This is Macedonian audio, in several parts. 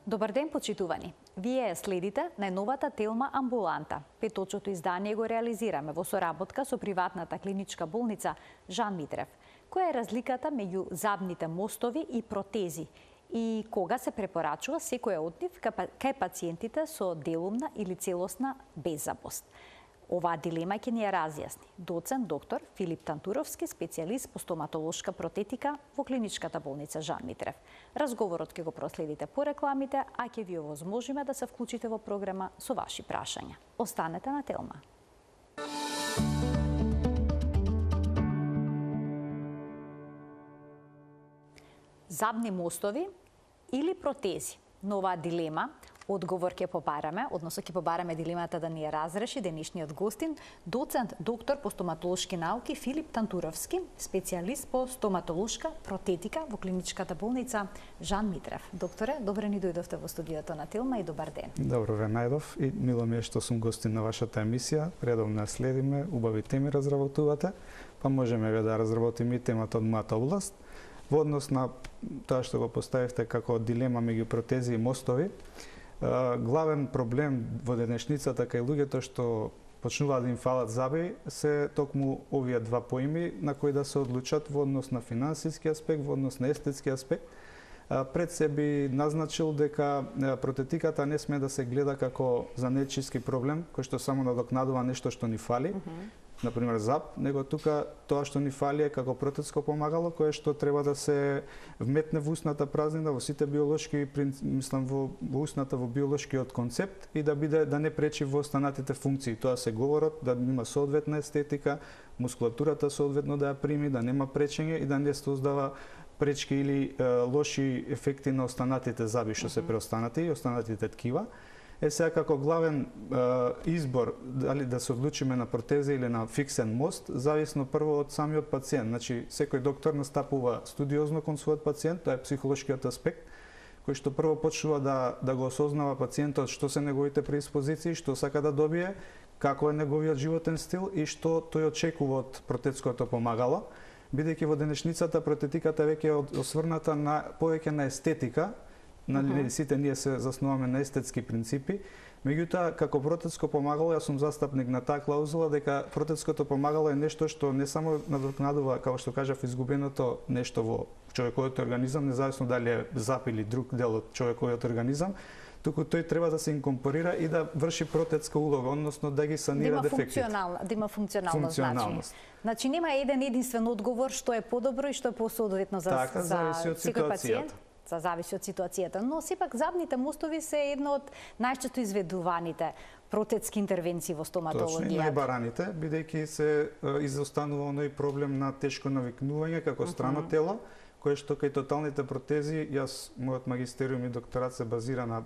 Добар ден, почитувани! Вие следите најновата Телма амбуланта. Петочното издание го реализираме во соработка со приватната клиничка болница Жан Митрев. Која е разликата меѓу забните мостови и протези? И кога се препорачува секоја од нив кај пациентите со делумна или целосна беззабост? Оваа дилема ќе ни ја разјасни доцент доктор Филип Тантуровски, специјалист по стоматолошка протетика во клиничката болница Жан Митрев. Разговорот ќе го проследите по рекламите, а ќе ви овозможиме да се вклучите во програма со ваши прашања. Останете на Телма. Забни мостови или протези? На оваа дилема одговор ќе побараме, односно ќе побараме дилемата да ни ја разреши денешниот гостин, доцент доктор по стоматолошки науки Филип Тантуровски, специјалист по стоматолошка протетика во клиничката болница Жан Митрев. Докторе, добре ни дојдовте во студиото на Телма и добар ден. Добро ве најдов и мило ми е што сум гостин на вашата емисија. Редовно следиме, убави теми разработувате, па можеме да разработиме и темата од мојата област. Во однос на тоа што го поставивте како дилема меѓу протези и мостови, главен проблем во денешницата кај луѓето што почнуваат да им фалат заби се токму овие два поими на кои да се одлучат во однос на финансиски аспект, во однос на естетски аспект. Пред се би назначил дека протетиката не сме да се гледа како занечиски проблем кој што само надокнадува нешто што ни фали, например зап, него тука тоа што ни фали е како протетско помагало кое што треба да се вметне во устната празнина, во сите биолошки, мислам во устната, во биолошкиот концепт и да биде да не пречи во останатите функции. Тоа се говорат да има соодветна естетика, мускулатурата соодветно да ја прими, да нема пречење и да не создава пречки или лоши ефекти на останатите заби што се преостанати и останатите ткива. Сега како главен избор дали да се одлучиме на протеза или на фиксен мост, зависно прво од самиот пациент. Значи, секој доктор настапува студиозно кон својот пациент, тоа е психолошкиот аспект, кој што прво почнува да го осознава пациентот што се неговите преиспозиции, што сака да добие, како е неговиот животен стил и што тој очекува од протетското помагало, бидејќи во денешницата протетиката веќе е осврната на повеќе на естетика. Сите ние се заснуваме на естетски принципи, меѓутоа како протетско помагало јас сум застапник на таа клаузула дека протетското помагало е нешто што не само надокнадува, како што кажав, изгубеното нешто во човековиот организам, независно дали е зап или друг дел од човековиот организам, туку тој треба да се инкорпорира и да врши протетска улога, односно да ги санира дефектите. Да има функционално значи нема еден единствен одговор што е подобро и што е посоодветно за секој пациент. Зависи од ситуацијата, но сепак забните мостови се едно од најчесто изведуваните протетски интервенции во стоматологија. Точно, најбараните, бидејќи се изостанува оној проблем на тешко навикнување како страно тело, кое што кај тоталните протези, мојот магистериум и докторат се базира на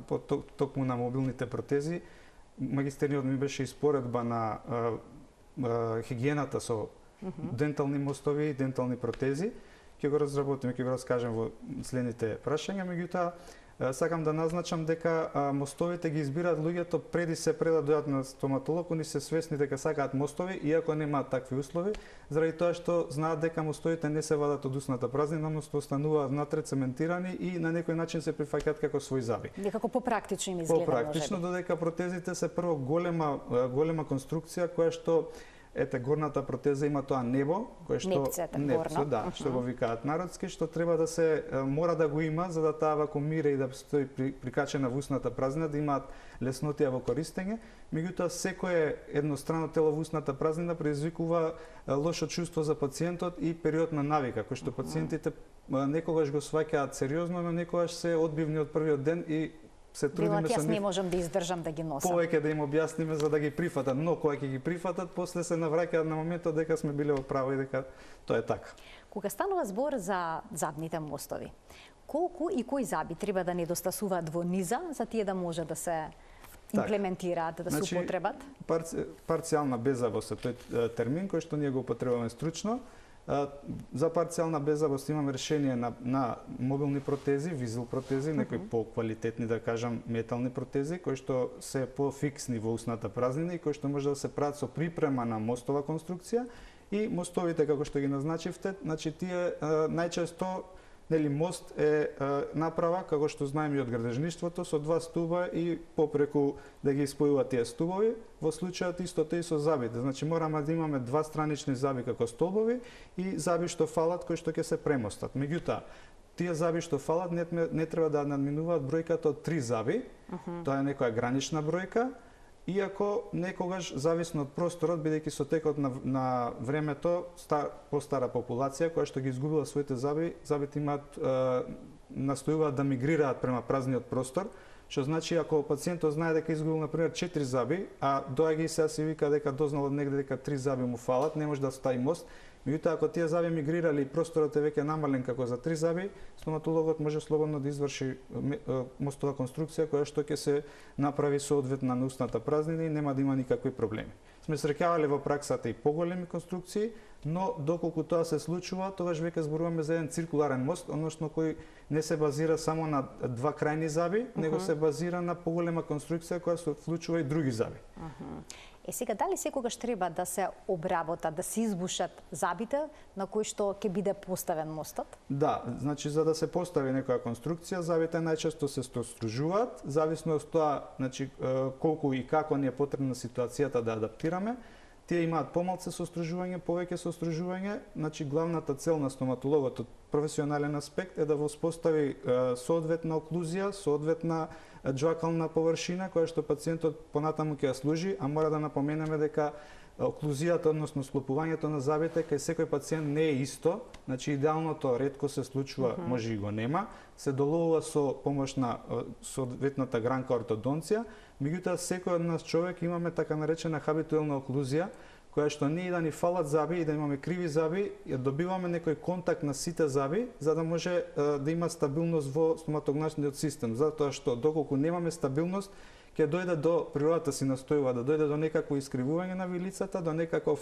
токму на мобилните протези. Магистериумот ми беше испоредба на хигиената со дентални мостови и дентални протези. Ќе го разработиме, ќе го раскажем во следните прашања, меѓутоа сакам да назначам дека мостовите ги избираат луѓето преди да дојдат на стоматолог, они се свесни дека сакаат мостови, иако немаат такви услови, заради тоа што знаат дека мостовите не се вадат од устната празнина, но остануваат внатре цементирани и на некој начин се прифаќаат како свој заби. Некако попрактично им изгледа, попрактично, додека протезите се прво голема конструкција која што горната протеза има тоа небо, кое што што го викаат народски, што треба да се мора да го има за да таа вакуумира и да стои прикачена во устната празнина, да имаат леснотија во користење. Меѓутоа секое еднострано тело во устната празнина предизвикува лошо чувство за пациентот и период на навика, кој што пациентите некогаш го сваќаат сериозно, но некогаш се одбивни од првиот ден и се трудиме со нив. Не можам да издржам да ги носам. Повеќе да им објасниме за да ги прифатат, но кога ќе ги прифатат, после се навраќаат на моментот дека сме биле во право и дека тоа е така. Кога станува збор за забните мостови, колку и кои заби треба да недостасуваат во низа за тие да може да се имплементираат, да се употребат? Парцијална беззабост е тој термин кој што ние го употребуваме стручно. За парцијална беззабост имаме решение на мобилни протези, визил протези, некои поквалитетни, да кажам, метални протези, кои што се пофиксни во устната празнина и кои што може да се прават со припрема на мостова конструкција и мостовите, како што ги назначивте, значи тие најчесто нели мост е направа како што знаеме и од градежништвото со два стуба и попреку да ги спојуваат тие стубови, во случајот истото и со забите. Значи мораме да имаме два странични заби како столбови и заби што фалат кои што ќе се премостат. Меѓутоа, тие заби што фалат не треба да надминуваат бројката од 3 заби. Тоа е некоја гранична бројка. Иако некогаш, зависно од просторот, бидејќи со текот на времето, постара популација која што ги изгубила своите заби, забите имаат настојуваат да мигрираат према празниот простор, што значи ако пациентот знае дека изгубил на пример 4 заби, а доаѓа и сега се вика дека дознал од негде дека 3 заби му фалат, не може да стави мост. Меѓутоа, ако тие заби мигрирали и просторот е веќе намален како за 3 заби, стоматологот може слободно да изврши мостова конструкција која што ќе се направи соодветна на устната празнина и нема да има никакви проблеми. Сме среќавале во праксата и поголеми конструкции, но доколку тоа се случува, тогаш веќе зборуваме за еден циркуларен мост, односно кој не се базира само на два крајни заби, него се базира на поголема конструкција која се вклучува и други заби. Сега, дали секогаш треба да се обработат, да се избушат забите на кои што ќе биде поставен мостот? Да, значи за да се постави некоја конструкција, забите најчесто се стружуваат, зависно од тоа, значи колку и како ни е потребна ситуацијата да адаптираме. Тие имаат помалку состружување, повеќе состружување, значи главната цел на стоматологот од професионален аспект е да воспостави соодветна оклузија, соодветна џвакална површина која што пациентот понатаму ќе ја служи, а мора да напоменеме дека оклузијата, односно склопувањето на забите кај секој пациент не е исто, значи идеалното ретко се случува, може и го нема, се доловува со помош на соодветната гранка ортодонција, меѓутоа секој од нас човек имаме така наречена хабитуелна оклузија, која што не и да ни фалат заби и да имаме криви заби, ја добиваме некој контакт на сите заби, за да може да има стабилност во стоматогносниот систем, затоа што доколку немаме стабилност, ќе дојде до природата си настојува да дојде до некакво искривување на вилицата, до некаква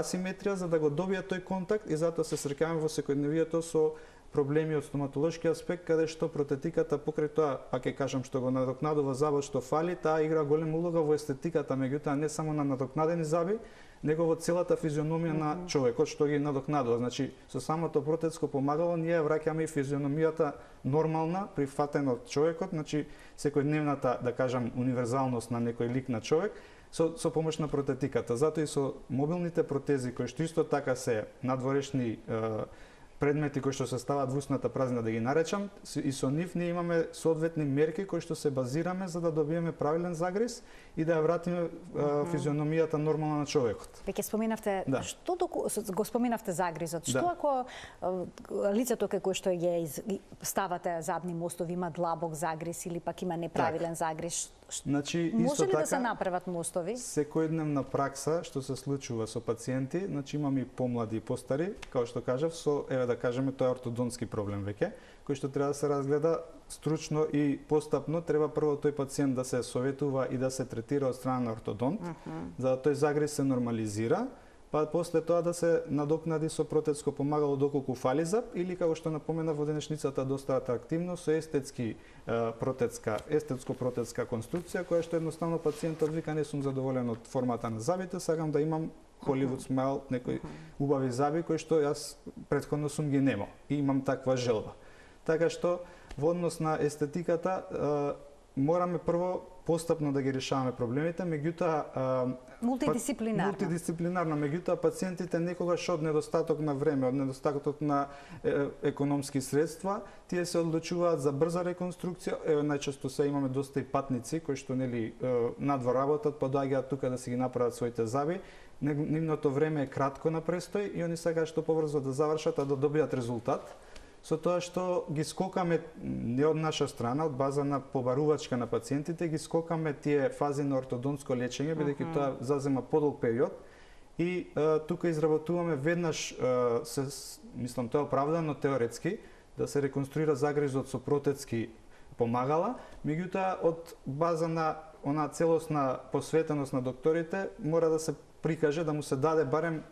асиметрија за да го добие тој контакт и затоа се среќаваме во секојдневието со проблеми од стоматолошки аспект, каде што протетиката покрај тоа, па ќе кажам што го надокнадува забот што фали, таа игра голема улога во естетиката, меѓутоа не само на надокнадени заби, него во целата физиономија на човекот што ги надокнадува. Значи, со самото протетско помагало ние враќаме и физиономијата нормална, прифатена од човекот, значи секојдневната, да кажам, универзалност на некој лик на човек, со помош на протетиката. Затоа и со мобилните протези, кои што исто така се надворешни предмети кои што се ставаат во устната празнина, да ги наречам, и со нив ние имаме соодветни мерки кои што се базираме за да добиеме правилен загриз и да ја вратиме физиономијата нормална на човекот. Веќе споменавте, што го споменавте загризот. Што ако лицето кај кој што ја ставате забни мостови има длабок загриз или пак има неправилен загриз? Значи, може ли да се направат мостови? Секојдневна пракса што се случува со пациенти, значи имаме и помлади и постари, како што кажав, со еве да кажеме тоа е ортодонтски проблем веќе, кој што треба да се разгледа стручно и постапно, треба прво тој пациент да се советува и да се третира од страна на ортодонт, за да тој загриз се нормализира, па после тоа да се надокнади со протетско помагало доколку фали зап или како што напомена во денешницата доста атрактивно со естетско-протетска конструкција која што едноставно пациентот вика не сум задоволен од формата на забите, сакам да имам Hollywood smile, некои убави заби кои што јас претходно сум ги немал и имам таква желба. Така што во однос на естетиката мораме прво постапно да ги решаваме проблемите, меѓутоа мултидисциплинарно, меѓутоа пациентите некогаш од недостаток на време, од недостаток на економски средства, тие се одлучуваат за брза реконструкција. Најчесто се имаме доста и патници кои што нели надвор работат, па доаѓаат тука да си ги направат своите заби. Нивното време е кратко на престој и они сакаат што побрзо да завршат, а да добијат резултат. Со тоа што ги скокаме не од наша страна, од база на побарувачка на пациентите, ги скокаме тие фази на ортодонтско лечење, бидејќи тоа зазема подолг период и тука изработуваме веднаш, мислам тоа е оправдано теоретски, да се реконструира загризот со протетски помагала, меѓутоа од база на она целосна посветеност на докторите мора да се прикаже, да му се даде барем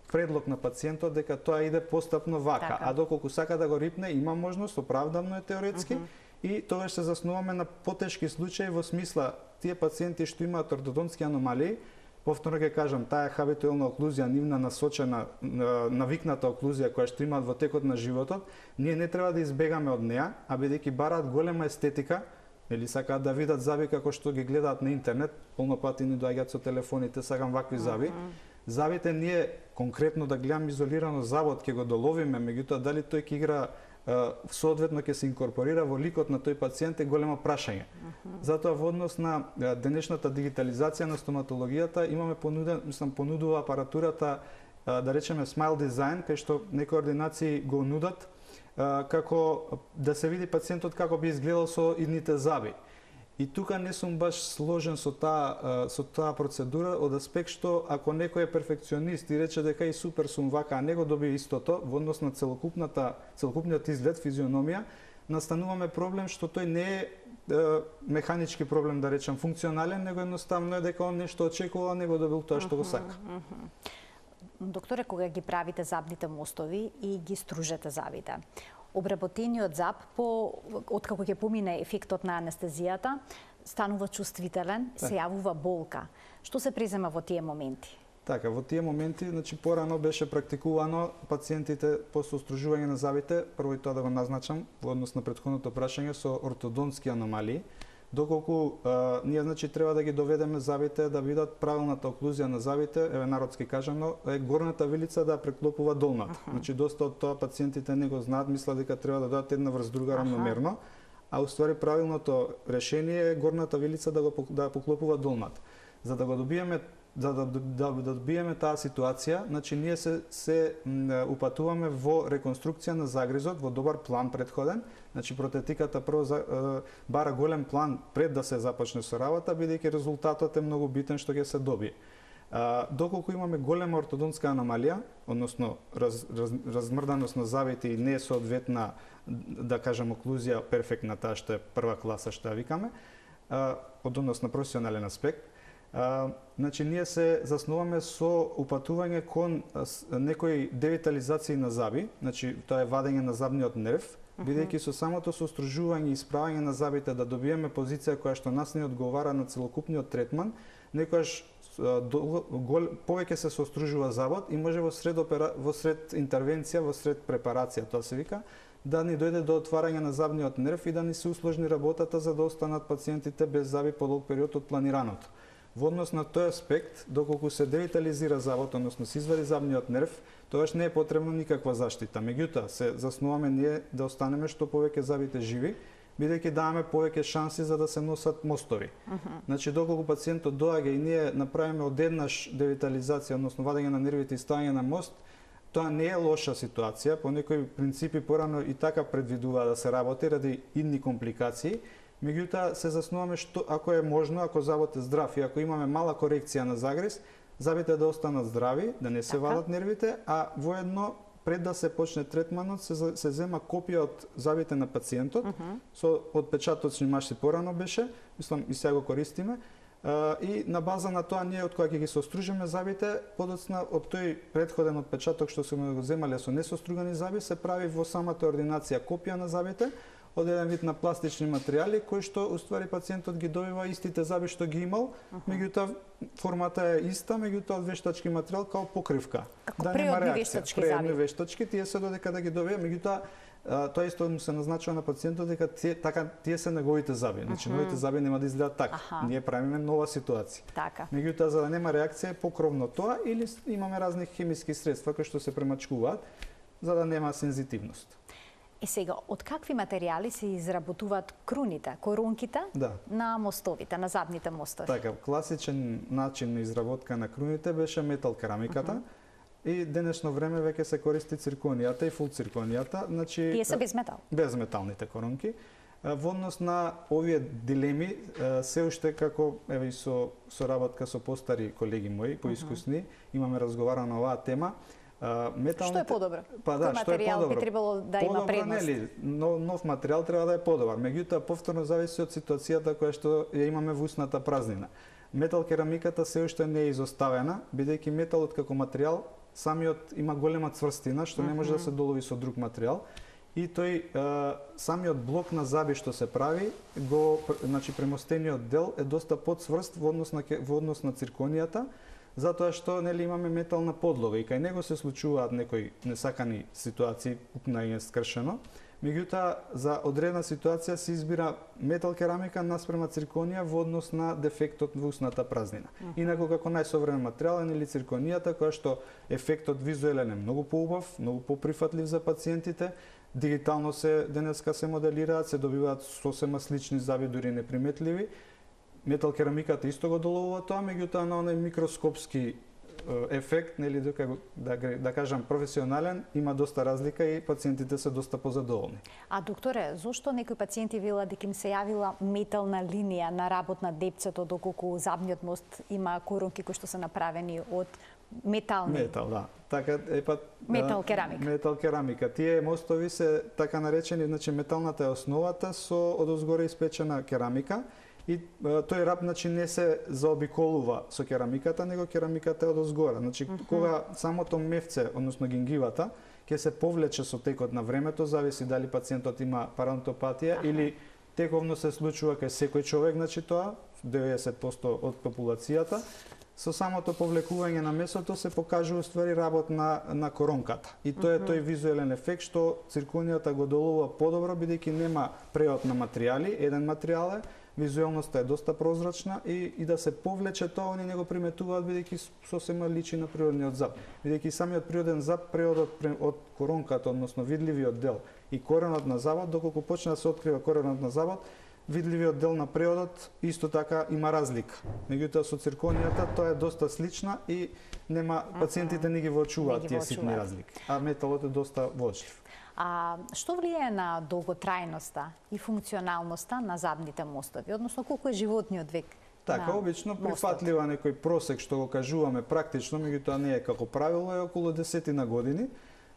предлог на пациентот дека тоа иде постапно вака, а доколку сака да го рипне, има можност, оправдано е теоретски, и тогаш се заснуваме на потешки случаи во смисла тие пациенти што имаат ортодонтски аномалии, Повторно ќе кажам, таа хабитуелна оклузија, нивна насочена, навикната оклузија која што имаат во текот на животот, ние не треба да избегаме од неа, а бидејќи бараат голема естетика, или сакаат да видат заби како што ги гледаат на интернет, полно пати ни доаѓаат со телефоните, сакам вакви заби. Забите ние конкретно да гледам изолирано забот ќе го доловиме, меѓутоа дали тој ќе игра соодветно ќе се инкорпорира во ликот на тој пациент е големо прашање. Затоа во однос на денешната дигитализација на стоматологијата имаме понудува апаратурата да речеме Smile Design, кај што некои ординации го нудат како да се види пациентот како би изгледал со идните заби. И тука не сум баш сложен со таа процедура од аспект што ако некој е перфекционист и рече дека и супер сум вака, а не го добие истото во однос на целокупниот изглед, физиономија, настануваме проблем што тој не е механички проблем, да речем, функционален, него едноставно е дека он нешто очекува, а не го добил тоа што го сака. Докторе, кога ги правите забните мостови и ги стружете забите, обработениот заб, откако ќе помине ефектот на анестезијата, станува чувствителен, се јавува болка. Што се презема во тие моменти? Така, во тие моменти, значи порано беше практикувано пациентите после стружување на забите, прво и тоа да го назначам во однос на претходното прашање со ортодонтски аномалии, доколку ние значи треба да ги доведеме забите да видат правилната оклузија на забите, еве народски кажано, е горната вилица да преклопува долната. Значи доста од тоа пациентите не го знаат, мислат дека треба да дадат една врз друга рамномерно, а уствари правилното решение е горната вилица да поклопува долната. За да го добиеме да добиеме таа ситуација, значи ние се упатуваме во реконструкција на загризот, во добар план предходен. Значи протетиката прво бара голем план пред да се започне со работа, бидејќи резултатот е многу битен што ќе се добие. Доколку имаме голема ортодонтска аномалија, односно размрданост на забите и не е соодветна, да кажем, оклузија перфектна, таа што е прва класа што ја викаме, од однос на професионален аспект, значи ние се заснуваме со упатување кон некои девитализации на заби, значи тоа е вадење на забниот нерв, бидејќи со самото состружување и исправање на забите да добиеме позиција која што нас не одговара на целокупниот третман, некојаш повеќе се состружува забот и може во сред интервенција, во сред препарација, тоа се вика, да ни дојде до отварање на забниот нерв и да ни се усложни работата за да останат пациентите без заби подолг период од планираното. Во однос на тој аспект, доколку се девитализира забот, односно се извади забниот нерв, тогаш не е потребна никаква заштита. Меѓутоа, се заснуваме ние да останеме што повеќе забите живи, бидејќи даваме повеќе шанси за да се носат мостови. Значи, доколку пациентот доаѓа и ние направиме одеднаш девитализација, односно вадење на нервите и ставање на мост, тоа не е лоша ситуација, по некои принципи порано и така предвидува да се работи ради идни компликации. Меѓутоа се заснуваме што ако е можно, ако забот е здрав и ако имаме мала корекција на загриз, забите да останат здрави, да не се вадат нервите, а воедно пред да се почне третманот се зема копија од забите на пациентот со отпечатоци маши порано беше, мислам и сега го користиме. И на база на тоа ние од кога ќе ги состружиме забите, подоцна од тој претходен отпечаток што сме го земале со несостругани заби, се прави во самата ординација копија на забите од еден вид на пластични материјали кои што уствари пациентот ги добива истите заби што ги имал, меѓутоа формата е иста, меѓутоа од вештачки материјал као покривка. Да нема реакција. Преедни вештачки, тие се додека да ги добие, меѓутоа тоа исто му се назначува на пациентот дека тие се неговите заби. Значи новите заби нема да изгледат така. Ние правиме нова ситуација. Така. Меѓутоа за да нема реакција е покровно тоа или имаме разни хемиски средства кои што се премачкуваат за да нема сензитивност. Сега, од какви материјали се изработуваат круните, коронките на мостовите, на задните мостови? Така, класичен начин на изработка на круните беше метал керамиката. И денешно време веќе се користи цирконијата и фул цирконијата, значи тие се безметал. Безметалните коронки. Во однос на овие дилеми се уште како еве и со работка со постари колеги мои, поискусни, имаме разговарано оваа тема. Што е подобро? Па да, што е подобро? Би требало да има предност. Нели, нов материјал треба да е подобар. Меѓутоа повторно зависи од ситуацијата која што ја имаме во устната празнина. Метал керамиката се уште не е изоставена, бидејќи металот како материјал самиот има голема цврстина што не може да се долови со друг материјал и тој самиот блок на заби што се прави, значи премостениот дел е доста подсврст во однос на цирконијата, затоа што нели имаме метална подлога и кај него се случуваат некои несакани ситуации, упнање скршено. Меѓутоа, за одредна ситуација се избира метал керамика наспрема цирконија во однос на дефектот во усната празнина. Инаку како најсовремен материјал е нели цирконијата, која што ефектот визуелен е многу поубав, многу поприфатлив за пациентите. Дигитално денеска се моделираат, се добиваат сосема слични заби, дури неприметливи. Метал керамиката исто го доловува тоа, меѓутоа на оној микроскопски ефект, нели да кажам професионален, има доста разлика и пациентите се доста позадоволни. А докторе, зошто некои пациенти велат дека им се јавила метална линија на работ на депцето, доколку забниот мост има коронки кои што се направени од метални? Метал, да. Така метал керамика. Метал керамика. Тие мостови се така наречени, значи металната е основата со одозгоре испечена керамика. И тој раб значи не се заобиколува со керамиката, него керамиката е одозгора. Значи кога самото мевце, односно гингивата, ќе се повлече со текот на времето, зависи дали пациентот има парантопатија или тековно се случува кај секој човек, значи тоа 90% од популацијата. Со самото повлекување на месото се покажува ствари работ на коронката. И тоа е тој визуелен ефект што цирконијата го доловува подобро бидејќи нема преод на материјали, еден материјал е, визуелноста е доста прозрачна и да се повлече тоа, они не го приметуваат бидејќи сосема личи на природниот зап. Бидејќи самиот природен зап, преодот од коронката, односно видливиот дел и коренот на забот, доколку почне да се открива коренот на забот, видливиот дел на преодот исто така има разлика. Меѓутоа со цирконијата тоа е доста слична и нема пациентите не ги воочуваат тие ситни разлики, а металот е доста воочлив. А што влијае на долготрајноста и функционалноста на забните мостови, односно колку е животниот век? Така, обично прифатлива некој просек што го кажуваме практично, меѓутоа не е како правило, е околу 10 години.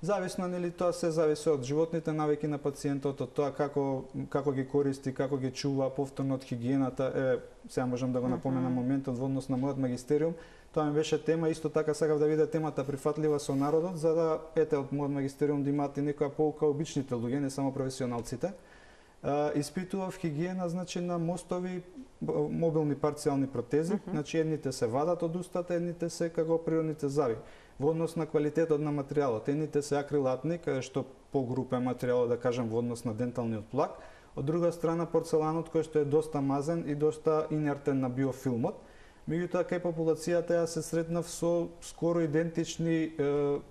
Зависно, нели, тоа се зависи од животните навики на пациентот, од тоа како ги користи, како ги чува, повторно од хигиената. Сега можам да го напоменам моментот во однос на мојот магистериум. Тоа ми беше тема, исто така сакав да видя темата прифатлива со народот, за да од мојот магистериум да имаат и некоја полука обичните луѓе, не само професионалците. Испитував хигиена, значи, на мостови, мобилни парцијални протези, значи едните се вадат од устата, едните се како природните зави. Во однос на квалитетот на материјалот, едните се акрилатни, каде што погрупен материјал, да кажам, во однос на денталниот плак, од друга страна порцеланот кој што е доста мазен и доста инертен на биофилмот. Меѓутоа, кај популацијата ја се сретнав со скоро идентични,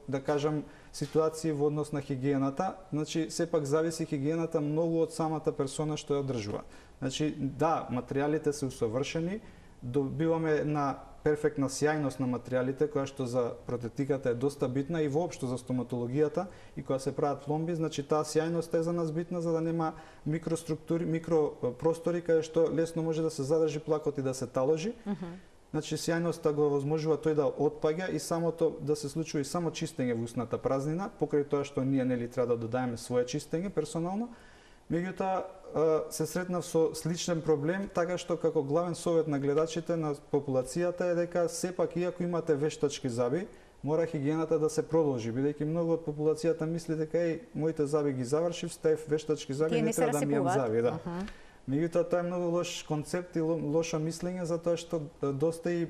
да кажам, ситуации во однос на хигиената. Значи, сепак зависи хигиената многу од самата персона што ја одржува. Значи, да, материјалите се усовршени, добиваме една перфектна сјајност на материјалите, која што за протетиката е доста битна и воопшто за стоматологијата, и кога се прават пломби, значи таа сјајност е за нас битна за да нема микроструктури, микропростори каде што лесно може да се задржи плакот и да се таложи. Значи сјајноста го возможува тој да отпаѓа и самото да се случува и само чистење во устната празнина, покрај тоа што ние нели треба да додаеме свое чистење персонално. Меѓутоа се сретнав со сличен проблем, така што како главен совет на гледачите на популацијата е дека сепак иако имате вештачки заби, мора хигиената да се продолжи, бидејќи многу од популацијата мисли дека моите заби ги завршив, ставив вештачки заби, не треба да мијам заби, да. Меѓутоа тоа е многу лош концепт и лошо мислење, затоа што доста и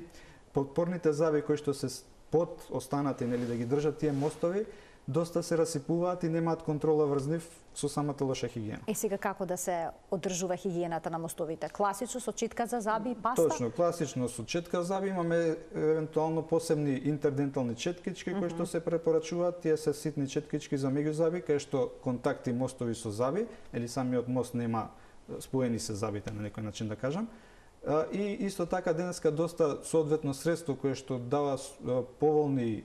подпорните заби кои што се под останати, нели, да ги држат тие мостови, доста се расипуваат и немаат контрола врз нив со самата лоша хигиена. Сега како да се одржува хигиената на мостовите? Класично со четка за заби и паста? Точно, класично со четка за заби, имаме евентуално посебни интердентални четкички кои што се препорачуваат. Тие се ситни четкички за меѓузаби, кај што контакти мостови со заби, или самиот мост нема споени се забите на некој начин да кажам. И исто така денеска доста соодветно средство кое што дава поволни,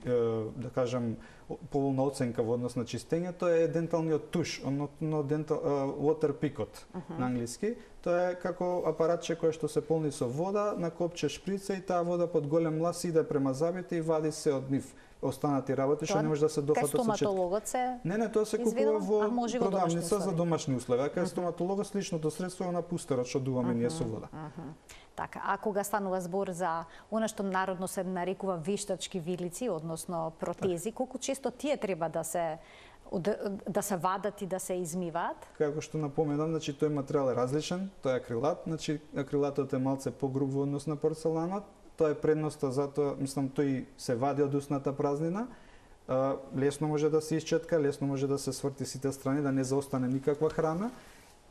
да кажам, поволна оценка во однос на чистењето е денталниот туш, односно water picot на англиски. Тоа е како апаратче кое што се полни со вода, на копче шприца и таа вода под голем лас иде према забите и вади се од нив останати работи што не може да се дофатат со четка. Кај стоматологот се Не, тоа се купува во продавница за домашни услови. Кај стоматологот сличното средство е на пустерот што дуваме ние со вода. Така, а кога станува збор за она што народно се нарекува вештачки вилици, односно протези, колку често тие треба да се да се вадат и да се измиваат? Како што напоменам, значи тој материјал е различен, тој е акрилат, значи акрилатот е малце погруб во однос на порцеланот, тоа е предноста затоа, мислам, тој се вади од устната празнина, лесно може да се исчетка, лесно може да се сврти сите страни, да не заостане никаква храна.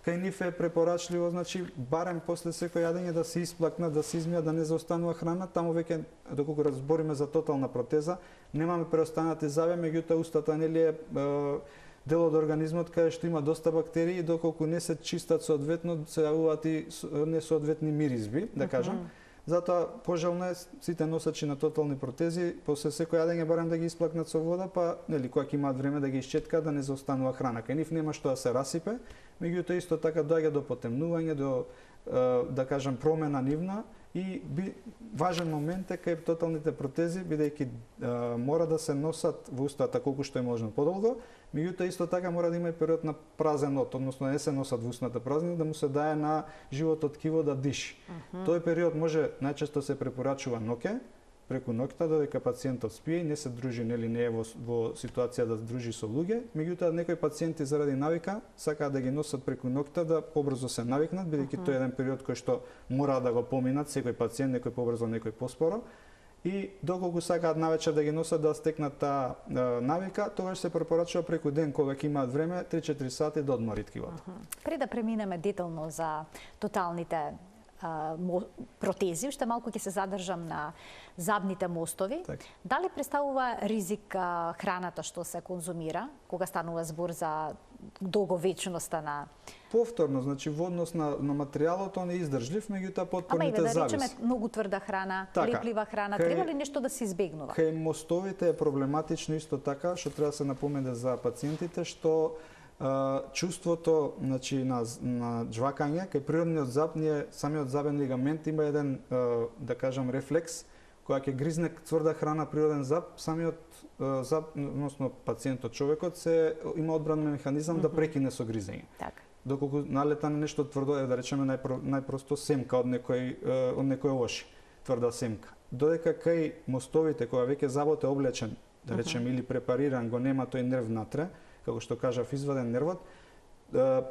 Кај нив е препорачливо, значи, барем после секој јадење да се исплакнат, да се измија, да не заостанува храна. Таму веќе, доколку разбориме за тотална протеза, немаме преостанати забе, меѓутоа устата нели е дел од организмот кај што има доста бактерии, доколку не се чистат соодветно, се јавуваат и несоодветни миризби, да кажам. Затоа пожелно е сите носачи на тотални протези после секој јадење барем да ги исплакнат со вода, па нели кога ќе имаат време да ги исчеткаат, да не заостанува храна. Кај нив нема што да се расипе, меѓутоа исто така доаѓа до потемнување, до да кажам промена нивна и важен момент е кај тоталните протези, бидејќи мора да се носат во устата колку што е можно подолго, меѓутоа исто така мора да има и период на празен рот, односно не се носат во устната празнина, да му се дае на животот ткиво да диши. Тој период може најчесто се препорачува ноќе, преку ноќта додека пациентот спие и не се дружи, нели не е во ситуација да дружи со луѓе, меѓутоа некои пациенти заради навика сакаат да ги носат преку ноќта да побрзо се навикнат, бидејќи тој е еден период кој што мора да го поминат секој пациент, некој побрзо, некој поспоро. И доколку сакаат навечер да ги носат да стекнат таа навика, тогаш се препорачува преку ден кога ќе имаат време 3-4 сати да одморат ткивото. Пред да преминеме детално за тоталните протези, уште малку ќе се задржам на забните мостови. Так. Дали представува ризик храната што се конзумира, кога станува збор за долговечноста на... Повторно, значи во однос на материјалот он е издржлив, меѓутоа потporните да зависи. речеме многу тврда храна, Така, леплива храна, треба ли нешто да се избегнува? Кај мостовите е проблематично исто така, што треба да се напомене за пациентите, што чувството, значи на џвакање, кај природниот зап, самиот забен лигамент има еден, да кажам, рефлекс, кога ќе гризне тврда храна, природен зап, самиот зап, односно пациентот, човекот, има одбранен механизам да прекине со гризење. Така. Доколку налета на нешто тврдо, да речеме најпросто семка од некој оши, тврда семка. Додека кај мостовите, кога веќе забот е облечен, да речеме, или препариран, го нема тој нерв натре, како што кажав, изваден нервот,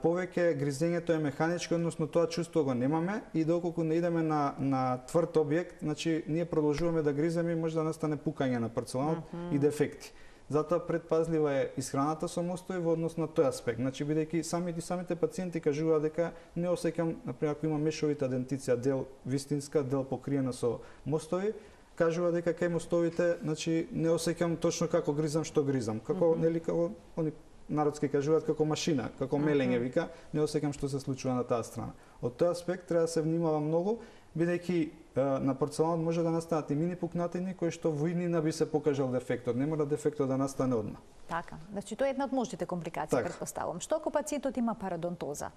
повеќе гризењето е механичко, односно тоа чувство го немаме и доколку не идеме на тврд објект, значи ние продолжуваме да гриземе и може да настане пукање на порцеланот и дефекти. Затоа предпазлива е исхраната со мостови во однос на тој аспект. Значи бидејќи самите пациенти кажуваат дека не осеќам, например, ако има мешовита дентиција, дел вистинска, дел покриена со мостови, кажува дека кај мостовите, значи не осеќам точно како гризам, што гризам. Како нели како они народски кажуваат како машина, како мелење вика, не осеќам што се случува на таа страна. Од тој аспект треба да се внимава многу, бидејќи на порцеланот може да настанат и мини пукнатини кои што во иднина би се покажал дефектот, не мора дефектот да настане одма. Така, значи тоа е една од можните компликации, претпоставувам. Што ако пациентот има парадонтоза?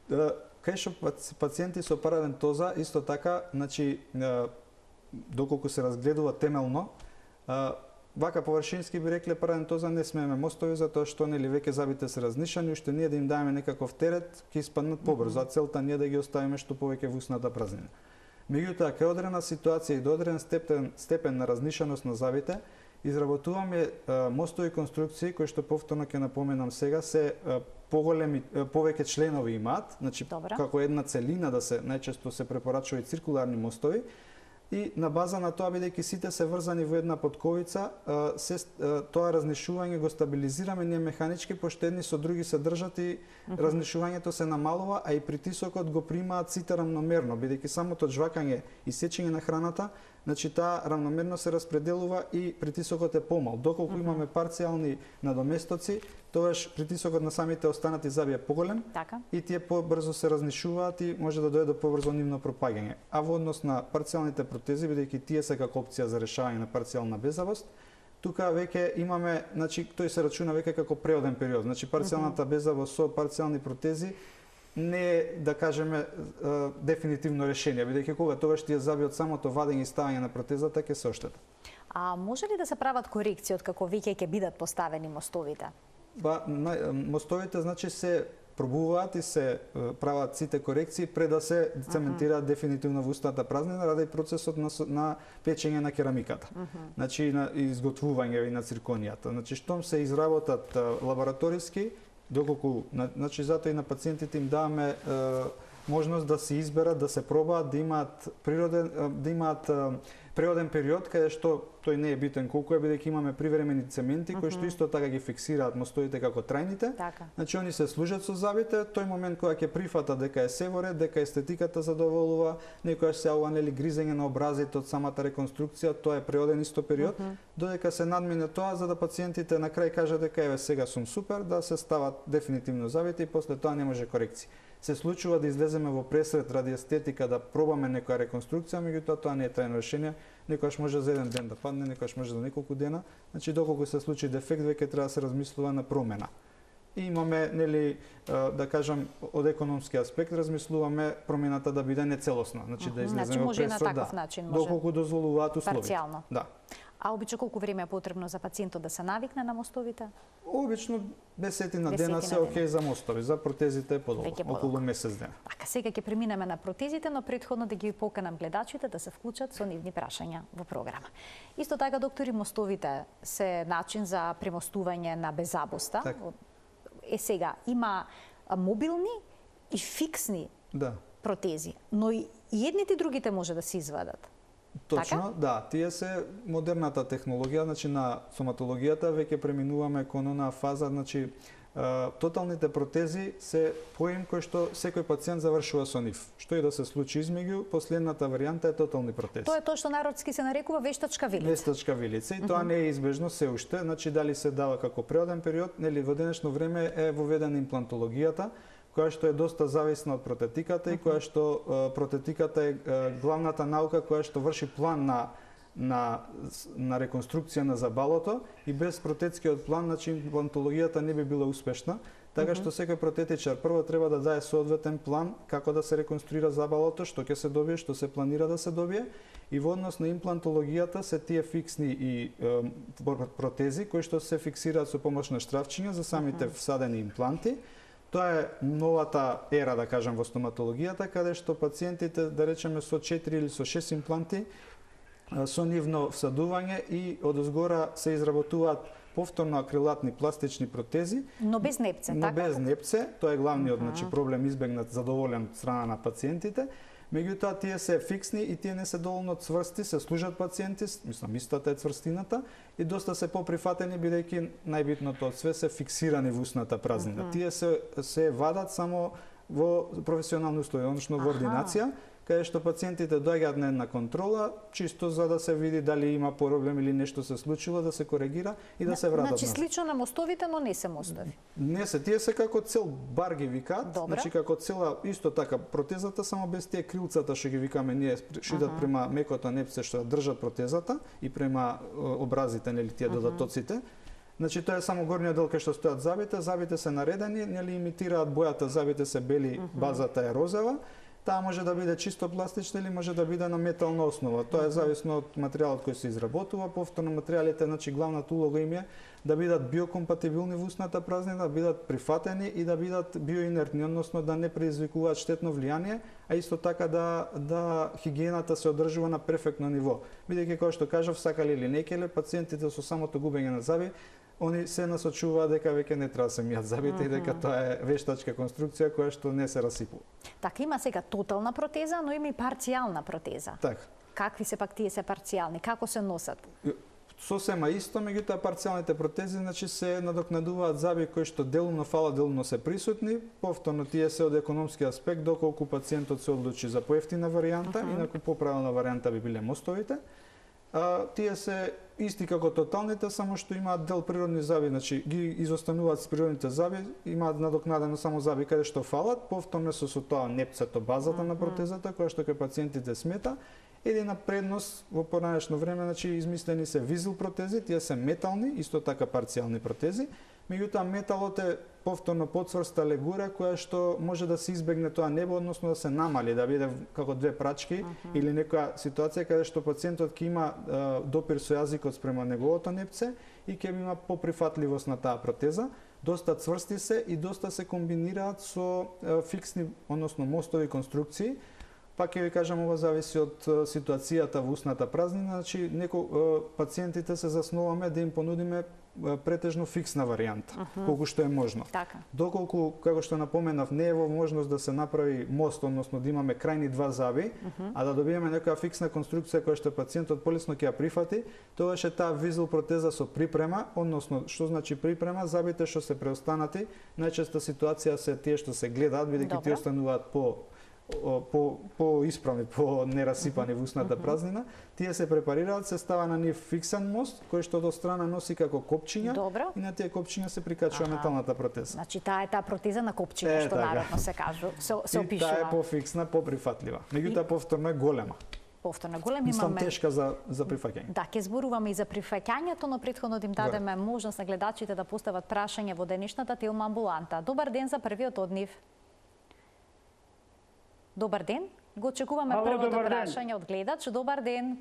Кај што пациенти со парадонтоза исто така, значи доколку се разгледува темелно, вака површински би рекле парадонтоза не смееме мостови затоа што нели веќе забите се разнишани, уште ние да им даваме некаков терет, ќе испаднат побрзо, а целта ние да ги оставиме што повеќе во устната празнина. Меѓутоа, кај одредена ситуација и до одреден степен на разнишаност на забите, изработуваме мостови конструкции кои што повторно ќе напоменам сега се поголеми, повеќе членови имаат, значи како една целина да се најчесто се препорачува и циркуларни мостови. И на база на тоа, бидејќи сите се врзани во една потковица, тоа разнишување го стабилизираме ние механички, пошто едни со други се држат и разнишувањето се намалува, а и притисокот го примаат сите рамномерно, бидејќи самото жвакање и сечење на храната, значи таа рамномерно се распределува и притисокот е помал. Доколку имаме парцијални надоместоци, тогаш притисокот на самите останати заби е поголем и тие побрзо се разнишуваат и може да дојде до побрзо нивно пропаѓање. А во однос на парцијалните протези, бидејќи тие се како опција за решавање на парцијална беззабост, тука веќе имаме, значи тој се рачуна веќе како преоден период. Значи парцијалната беззабост со парцијални протези не е, да кажеме, дефинитивно решение, бидејќи кога тогаш тие заби од самото вадење и ставање на протезата ќе се оштета. А може ли да се прават корекции од како веќе ќе бидат поставени мостовите? Мостовите, значи, се пробуваат и се прават сите корекции пред да се цементираат дефинитивно во устната празнина ради процесот на печење на керамиката. Значи на изготвување на цирконијата. Значи штом се изработат лабораториски, доколку значи затоа и на пациентите им даваме можност да се изберат, да се пробаат, да имаат природен период каде што тој не е битен колку е, бидејќи имаме привремени цементи кои што исто така ги фиксираат мостовите како трајните. Така. Значи они се служат со забите, тој момент кога ќе прифата дека е се во ред, дека естетиката задоволува, некојаш се јавува нели гризење на образите од самата реконструкција, тоа е природен исто период, додека се надмине тоа за да пациентите на крај кажат дека еве сега сум супер, да се стават дефинитивно забите и после тоа не може корекција. Се случува да излеземе во пресред ради естетика да пробаме некоја реконструкција, меѓутоа тоа не е трајно решение. Некојаш може за еден ден да падне, некојаш може за неколку дена. Значи доколку се случи дефект, веќе треба да се размислува на промена. И имаме, нели, да кажам, од економски аспект размислуваме промената да биде нецелосна, значи да излеземе во пресред, на таков начин, може доколку дозволуваат условите. Парцијално. Да. А обично колку време е потребно за пациентот да се навикне на мостовите? Обично десетина дена се окей за мостови, за протезите е подолго, околу месец дена. Така, сега ќе преминеме на протезите, но претходно да ги поканам гледачите да се вклучат со нивни прашања во програма. Исто така, доктори, мостовите се начин за премостување на беззабоста. Так. Сега, има мобилни и фиксни протези, но и едните и другите може да се извадат. Точно, така? Да, тие се модерната технологија, значи на стоматологијата веќе преминуваме кон онаа фаза, значи тоталните протези се поим кој што секој пациент завршува со нив. Што и да се случи измеѓу, последната варијанта е тотални протези. Тоа е тоа што народски се нарекува вештачка вилица. Вештачка вилица и тоа не е избежно се уште, значи дали се дава како природен период, нели во денешно време е воведена имплантологијата, која што е доста зависна од протетиката и која што протетиката е главната наука која што врши план на реконструкција на забалото и без протетскиот план, значи имплантологијата не би била успешна, така што секој протетичар прво треба да даде соодветен план како да се реконструира забалото, што ќе се добие, што се планира да се добие и во однос на имплантологијата се тие фиксни и протези кои што се фиксираат со помош на штрафчиња за самите всадени импланти. Тоа е новата ера, да кажам, во стоматологијата, каде што пациентите, да речеме, со 4 или со 6 импланти, со нивно всадување и одозгора се изработуваат повторно акрилатни пластични протези. Но без непце, така? Но без непце, тоа е главниот значи, проблем избегнат, задоволен од страна на пациентите. Меѓутоа, тие се фиксни и тие не се доволно цврсти, се служат пациенти, мислам, истата е цврстината, и доста се поприфатени, бидејќи најбитното од све се фиксирани во устната празнина. Тие се вадат само во професионални услови, односно во ординација, каде што пациентите доаѓаат на една контрола, чисто за да се види дали има проблем или нешто се случило, да се коригира и да се вратат назад. Значи слично на мостовите, но не се мостови. Не се, тие се како цел бар ги викаат, значи како цела исто така протезата, само без тие крилцата што ги викаме ние, што идат према мекото непце што држат протезата и према образите, нели тие додатоците. Значи тоа е само горниот дел кај што стојат забите, забите се наредени, нели имитираат бојата, забите се бели, базата е розова. Таа може да биде чисто пластична или може да биде на метална основа. Тоа е зависно од материјалот кој се изработува. Повторно материјалите, значи главната улога им е да бидат биокомпатибилни во устната празнина, да бидат прифатени и да бидат биоинертни, односно да не предизвикуваат штетно влијание, а исто така да хигиената се одржува на перфектно ниво. Бидејќи кој што кажав, сакале или не келе, пациентите со самото губење на заби они се насочуваат дека веќе не треба да се мијат забите и дека тоа е вештачка конструкција која што не се расипува. Така, има сега тотална протеза, но има и парцијална протеза. Така. Какви се пак тие се парцијални? Како се носат? Сосема исто, меѓутоа парцијалните протези значи се надокнадуваат заби кои што делумно фалат, делумно се присутни. Повторно тие се од економски аспект, доколку пациентот се одлучи за поевтина варијанта, инаку поправилна варијанта би биле мостовите. Тие се исти како тоталните, само што имаат дел природни заби, значи ги изостануваат с природните заби, имаат надокнадено само заби каде што фалат, повторно со тоа непцето, базата на протезата, која што кај пациентите смета. Едина предност во поранешно време, значи измислени се визил протези, тие се метални, исто така парцијални протези. Меѓутоа металот е повторно потцврста легура која што може да се избегне тоа небо, односно да се намали, да биде како две прачки или некоја ситуација каде што пациентот ќе има допир со јазикот спрема неговото непце и ќе има поприфатливост на таа протеза. доста цврсти се и доста се комбинираат со фиксни, односно мостови конструкции. Пак ќе ви кажам, ова зависи од ситуацијата во устната празнина, значи пациентите се заснуваме да им понудиме претежно фиксна варијанта, колку што е можно. Така. Доколку, како што напоменав, не е во можност да се направи мост, односно да имаме крајни два заби, а да добиеме некоја фиксна конструкција која што пациентот полесно ќе ја прифати, тогаш е таа визел протеза со припрема, односно што значи припрема, забите што се преостанати, најчеста ситуација се тие што се гледаат, бидејќи тие остануваат по исправни, по нерасипани во устната празнина, тие се препарираат, се става на нив фиксен мост кој што до страна носи како копчиња. Добро. И на тие копчиња се прикачува металната протеза. Значи таа е таа протеза на копчиња што народно се кажува, се опишува. И таа е пофиксна, поприфатлива. Меѓутоа повторно е голема. Повторно голем имаме. Тешка за прифаќање. Да, ќе зборуваме и за прифаќањето, но претходно да им дадеме можност на гледачите да постават прашања во денешната Телма амбуланта. Добар ден за првиот од нив. Добар ден. Го очекуваме првото прашање од гледач. Добар ден.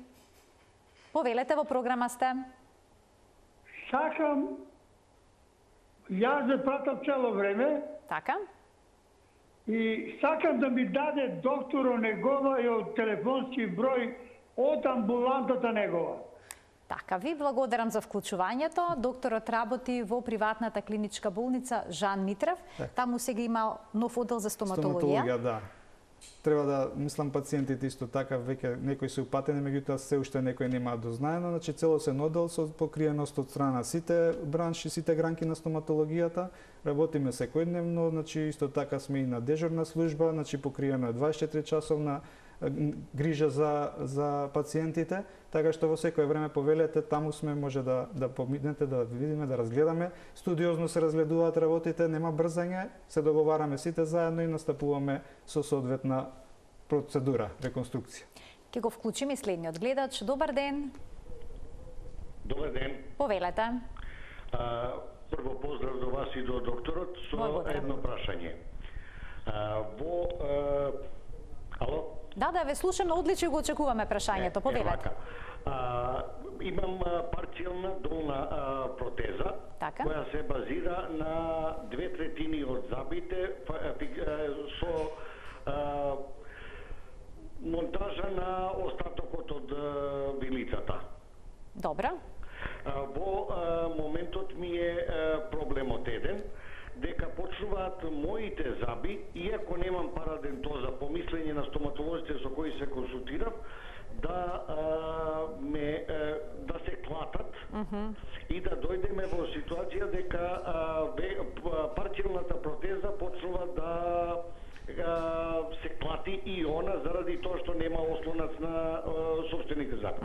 Повелете, во програма сте. Сакам, јас ве пратам цело време. Така. И сакам да ми даде докторот негова и од телефонски број од амбулантата негова. Така, ви благодарам за вклучувањето. Докторот работи во приватната клиничка болница Жан Митрев. Таму сега има нов одел за стоматологија. Да. Треба да, мислам, пациентите исто така, веќе некои се упатени, меѓутоа се уште некои немаат дознаено, значи целосен одел со покриеност од страна на сите бранши, сите гранки на стоматологијата. Работиме секојдневно, значи исто така сме и на дежурна служба, значи покриено е 24 часовна грижа за пациентите, така што во секое време повелете, таму сме, може да поминете, да видиме, да разгледаме. Студиозно се разгледуваат работите, нема брзање, се договараме сите заедно и настапуваме со соодветна процедура, реконструкција. Ке го вклучиме следниот гледач. Добар ден. Добар ден. Повелете. Прво поздрав до вас и до докторот со едно прашање. Ало? Да, ве слушаме, одлично го очекуваме прашањето. Повелете. Имам парцијална долна протеза, така, која се базира на 2/3 од забите со монтажа на остатокот од вилицата. Добро. Во моментот ми е проблемот еден, дека почнуваат моите заби, иако немам парадентоза, по мислење на стоматолозите со кои се консултирав, да се клатат и да дојдеме во ситуација дека парцијалната протеза почнува да се клати и она заради тоа што нема ослонац на сопствените заби.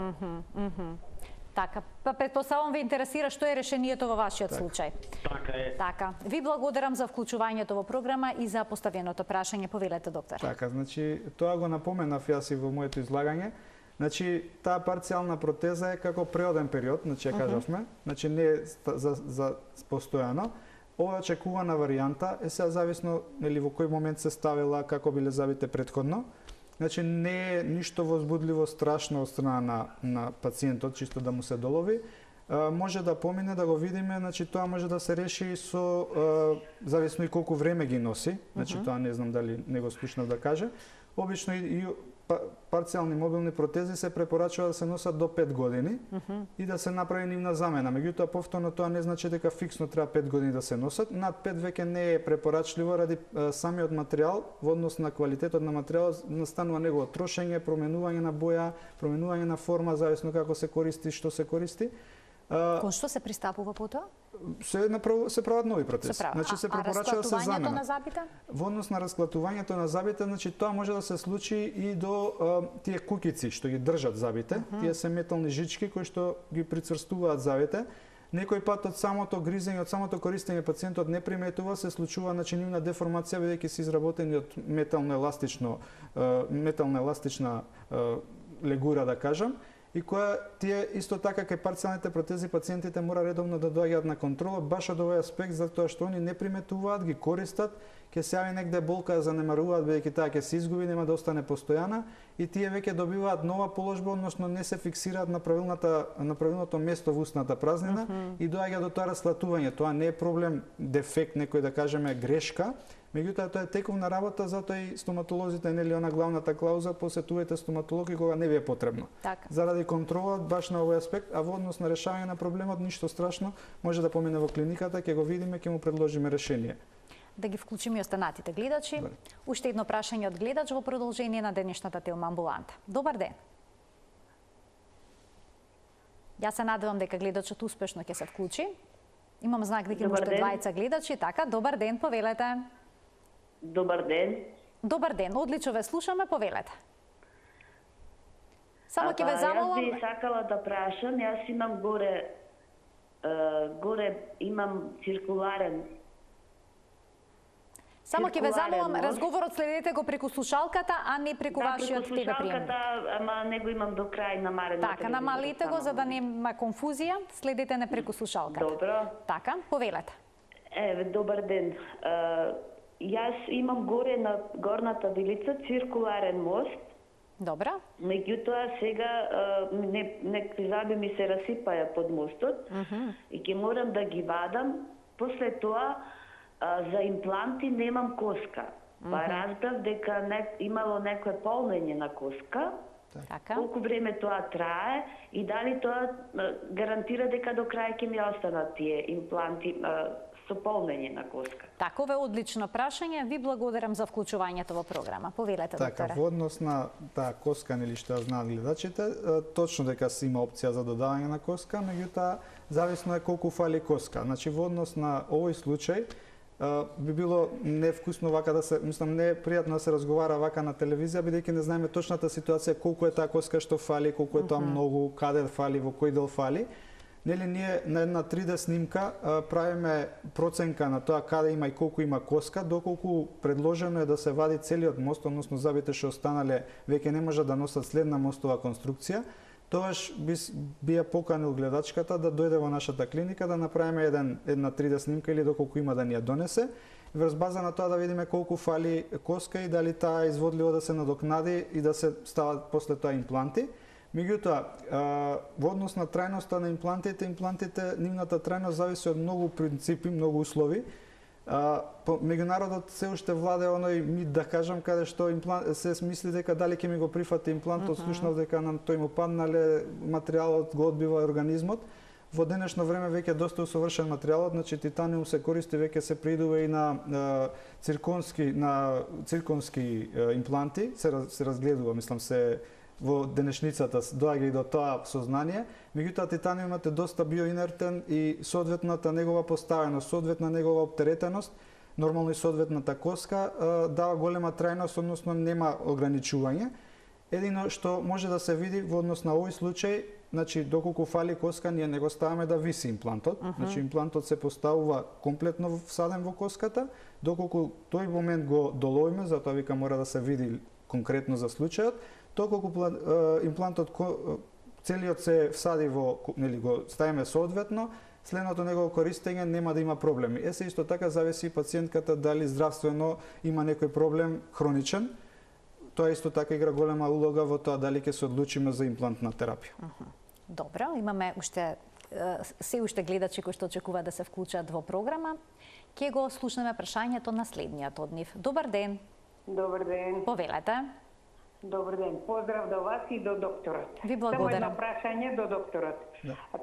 Така, па претпоставувам ве интересира што е решението во вашиот случај. Така е. Така, ви благодарам за вклучувањето во програма и за поставеното прашање. Повелете, доктор. Така, значи тоа го напоменав јас и во моето излагање. Значи таа парцијална протеза е како преоден период, значи ја кажавме, значи не е за постојано. Ова очекувана варијанта е сега зависно нели во кој момент се ставила, како биле забите претходно. Значи не е ништо возбудливо страшно од страна на пациентот, чисто да му се долови. Може да помине, да го видиме, значи тоа може да се реши со зависно и колку време ги носи, значи тоа не знам дали не го слушнав да каже. Обично и парцијални мобилни протези се препорачува да се носат до 5 години и да се направи нивна замена. Меѓутоа повторно тоа не значи дека фиксно треба 5 години да се носат. Над 5 веќе не е препорачливо ради самиот материјал во однос на квалитетот на материјалот, настанува негово трошење, променување на боја, променување на форма, зависно како се користи, што се користи. Кон што се пристапува по тоа? Се прават нови протези. Значи се препорачува да се замена. На забите? Во однос на расклатувањето на забите, значи тоа може да се случи и до тие кукици што ги држат забите. Тие се метални жички кои што ги прицрстуваат забите. Некој пат од самото гризење, од самото користење пациентот не приметува, се случува нивна деформација бидејќи се изработени од метална еластична легура, да кажам. и која тие исто така кај парцијалните протези пациентите мора редовно да доаѓаат на контрола баш од овој аспект, затоа што они не приметуваат, ги користат, ќе се јави негде болка, ја занемаруваат бидејќи таа ќе се изгуби, нема да остане постојана и тие веќе добиваат нова положба, односно не се фиксираат на правилното место во устната празнина и доаѓа до тоа растлатување. Тоа не е проблем, дефект, некој да кажеме грешка, меѓутоа тоа е тековна работа, затоа и стоматолозите, нели она главната клауза, посетувајте стоматолог и кога не ви е потребно. Така. Заради контрола баш на овој аспект, а во однос на решавање на проблемот ништо страшно, може да помине во клиниката, ќе го видиме, ќе му предложиме решение. Да ги вклучиме и останатите гледачи. Уште едно прашање од гледач во продолжение на денешната Телма амбуланта. Добар ден. Јас се надевам дека гледачот успешно ќе се вклучи. Имам знак дека има уште двајца гледачи, така, добар ден, повелете. Добар ден. Добар ден, одлично ве слушаме, повелете. Само ќе ве замолам. Јас би сакала да прашам, јас имам горе имам циркуларен. Само ќе ве замолам, разговорот следете го преку слушалката, а не преку вашиот ТВ приемник. Слушалката, ама не го имам до крај намарено. Така, намалите го за да нема конфузија, следете не преку слушалката. Добро. Така, повелете. Добар ден. Јас имам горе на горната вилица циркуларен мост. Добра. Меѓутоа сега некои заби ми се расипаја под мостот и ќе морам да ги вадам. После тоа за импланти немам коска. Па разбрав дека имало некое полнење на коска. Така. Колку време тоа трае и дали тоа гарантира дека до крај ќе ми останат тие импланти со полнење на коска? Такове одлично прашање. Ви благодарам за вклучувањето во програма. Повелете, докторе. Така, во однос на таа коска, нели што ја знаат гледачите, точно дека се има опција за додавање на коска, меѓутоа зависно е колку фали коска. Значи во однос на овој случај би било невкусно вака да се, мислам, не е пријатно да се разговара вака на телевизија, бидејќи не знаеме точната ситуација колку е таа коска што фали, колку е тоа многу, каде фали, во кој дел фали. Нели ние на една 3D снимка правиме проценка на тоа каде има и колку има коска, доколку предложено е да се вади целиот мост, односно забите што останале веќе не може да носат следна мостова конструкција, тогаш би ја поканил гледачката да дојде во нашата клиника да направиме една 3D снимка или доколку има да ни ја донесе, врз база на тоа да видиме колку фали коска и дали таа е изводливо да се надокнади и да се стават после тоа импланти. Меѓутоа, во однос на трајноста на имплантите, нивната трајност зависи од многу принципи, многу услови. Меѓународот се уште владе оној мит, да кажам, каде што се мисли дека дали ќе ми го прифати имплантот, слушнав дека на тој му паднале, материјалот го одбива организмот. Во денешно време веќе доста усовршен материјалот, значи титаниум се користи, веќе се придува и на цирконски импланти, се разгледува, мислам се во денешницата доаѓа и до тоа сознание, меѓутоа титаниумот е доста биоинертен и соодветната негова поставеност, соодветна негова оптеретеност, нормално и соодветната коска дава голема трајност, односно нема ограничување. Едино што може да се види во однос на овој случај, значи доколку фали коска, ние не го ставаме да виси имплантот, значи имплантот се поставува комплетно всаден во коската, доколку тој момент го доловиме, затоа вика мора да се види конкретно за случајот, доколку имплантот целиот се всади во, нели го ставиме соодветно, следното негово користење нема да има проблеми. Се исто така зависи и пациентката дали здравствено има некој проблем хроничен. Тоа исто така игра голема улога во тоа дали ќе се одлучиме за имплантна терапија. Добро, имаме се уште гледачи кои што очекуваат да се вклучат во програма. Ќе го слушнеме прашањето на следниот од нив. Добар ден. Добар ден. Повелете. Добар ден. Поздрав до вас и до докторот. Ви благодарам. Само едно прашање до докторот.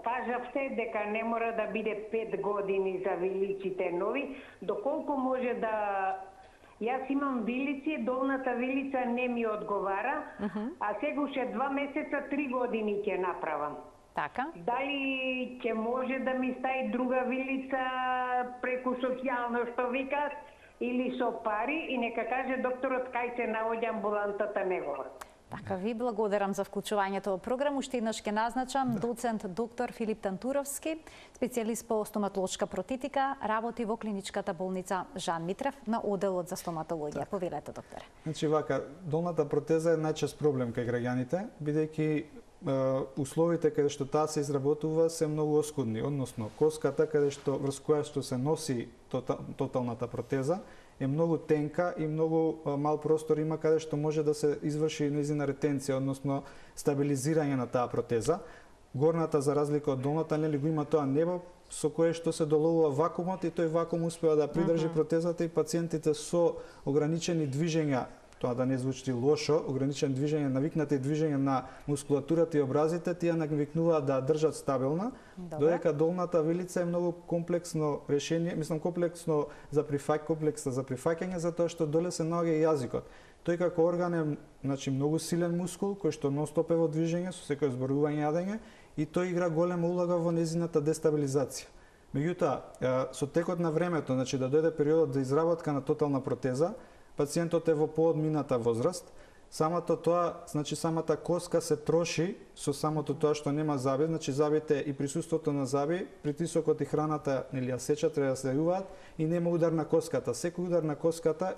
Кажавте дека не мора да биде 5 години за вилиците нови. Доколку може да... Јас имам вилици, долната вилица не ми одговара, а сега уште 2 месеца, 3 години ќе направам. Така. Дали ќе може да ми стаи друга вилица преку социјално, што викат, или со пари, и нека каже докторот кај се наоѓа амбулантата негова. Така, ви благодарам за вклучувањето во програм. Уште еднаш ќе назначам доцент доктор Филип Тантуровски, специјалист по стоматолошка протетика, работи во клиничката болница Жан Митрев на оделот за стоматологија. Повелете, докторе. Значи вака, долната протеза е најчест проблем кај граѓаните, бидејќи условите каде што таа се изработува се многу оскудни, односно коската каде што врз која што се носи тоталната протеза е многу тенка и многу мал простор има каде што може да се изврши нејзина ретенција, односно стабилизирање на таа протеза. Горната, за разлика од долната, нели го има тоа небо со кое што се доловува вакуумот и тој вакуум успева да придржи протезата и пациентите со ограничени движења, тоа да не звучи лошо, ограничени движења, навикнати движења на мускулатурата и образите, тие навикнуваат да држат стабилна, додека долната вилица е многу комплексно решение, мислам комплексно за прифаќање, затоа што доле се наоѓа јазикот. Тој како орган е, значи, многу силен мускул кој што нон-стоп е во движење со секој зборување и јадење и тој игра голема улога во нејзината дестабилизација. Меѓутоа, со текот на времето, значи да дојде периодот за изработка на тотална протеза, пациентот е во поодмината возраст, самата коска се троши со самото тоа што нема заби, значи забите и присуството на заби, притисокот и храната или ја сечат, треба да се јуваат и нема удар на коската. Секој удар на коската